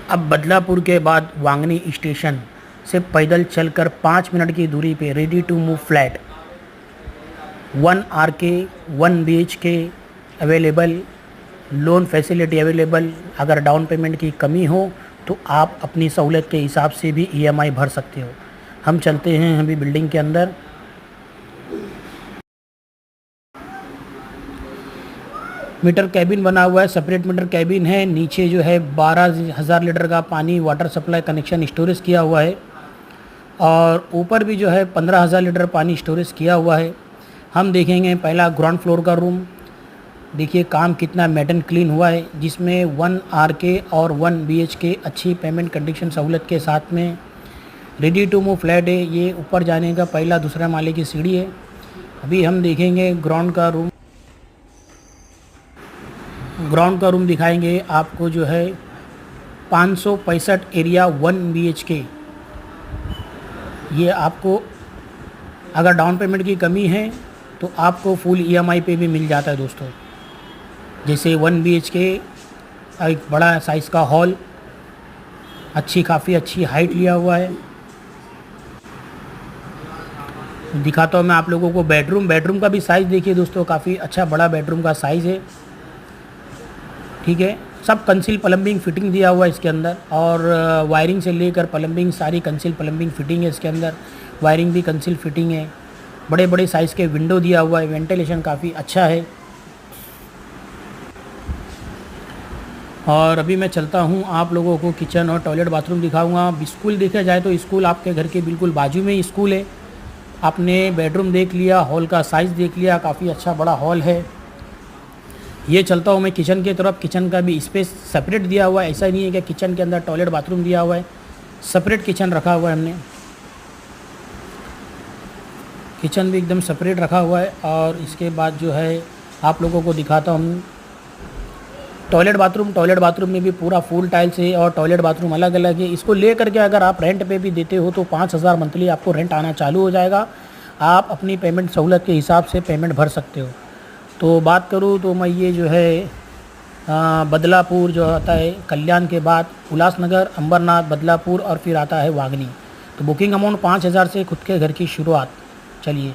अब बदलापुर के बाद वांगनी स्टेशन से पैदल चलकर 5 मिनट की दूरी पे ready to move flat 1 RK 1 BHK available, loan facility available. अगर डाउन पेमेंट की कमी हो तो आप अपनी सहूलियत के हिसाब से भी EMI भर सकते हो। हम चलते हैं अभी बिल्डिंग के अंदर। मीटर कैबिन बना हुआ है, सेपरेट मीटर कैबिन है। नीचे जो है 12,000 लीटर का पानी वाटर सप्लाई कनेक्शन स्टोरेज किया हुआ है और ऊपर भी जो है 15,000 लीटर पानी स्टोरेज किया हुआ है। हम देखेंगे पहला ग्राउंड फ्लोर का रूम। देखिए काम कितना मैट एंड क्लीन हुआ है, जिसमें 1 RK और 1 BHK अच्छी पेमेंट कंडीशन सहूलत के साथ में रेडी टू मूव फ्लैट है। ये ऊपर जाने का पहला दूसरा माले की सीढ़ी है। अभी हम देखेंगे ग्राउंड का रूम। ग्राउंड का रूम दिखाएंगे आपको जो है 565 एरिया 1 BHK। ये आपको अगर डाउन पेमेंट की कमी है तो आपको फुल EMI पे भी मिल जाता है दोस्तों। जैसे 1 BHK एक बड़ा साइज़ का हॉल, काफ़ी अच्छी हाइट लिया हुआ है। दिखाता हूँ मैं आप लोगों को बेडरूम का भी साइज़ देखिए दोस्तों, काफ़ी अच्छा बड़ा बेडरूम का साइज़ है। ठीक है, सब कंसील प्लम्बिंग फिटिंग दिया हुआ है इसके अंदर और वायरिंग से लेकर प्लम्बिंग सारी कंसील प्लम्बिंग फिटिंग है इसके अंदर। वायरिंग भी कंसील फिटिंग है। बड़े बड़े साइज़ के विंडो दिया हुआ है, वेंटिलेशन काफ़ी अच्छा है। और अभी मैं चलता हूँ आप लोगों को किचन और टॉयलेट बाथरूम दिखाऊंगा। स्कूल देखा जाए तो स्कूल आपके घर के बिल्कुल बाजू में ही स्कूल है। आपने बेडरूम देख लिया, हॉल का साइज़ देख लिया, काफ़ी अच्छा बड़ा हॉल है। ये चलता हूँ मैं किचन की तरफ। किचन का भी स्पेस सेपरेट दिया हुआ है, ऐसा नहीं है कि किचन के अंदर टॉयलेट बाथरूम दिया हुआ है, सेपरेट किचन रखा हुआ है हमने। किचन भी एकदम सेपरेट रखा हुआ है। और इसके बाद जो है आप लोगों को दिखाता हूँ टॉयलेट बाथरूम में भी पूरा फुल टाइल्स है और टॉयलेट बाथरूम अलग अलग है। इसको ले करके अगर आप रेंट पे भी देते हो तो 5,000 मंथली आपको रेंट आना चालू हो जाएगा। आप अपनी पेमेंट सहूलत के हिसाब से पेमेंट भर सकते हो। तो बात करूँ तो मैं ये जो है बदलापुर जो आता है कल्याण के बाद उल्लासनगर, अंबरनाथ, बदलापुर और फिर आता है वांगनी। तो बुकिंग अमाउंट 5,000 से खुद के घर की शुरुआत। चलिए।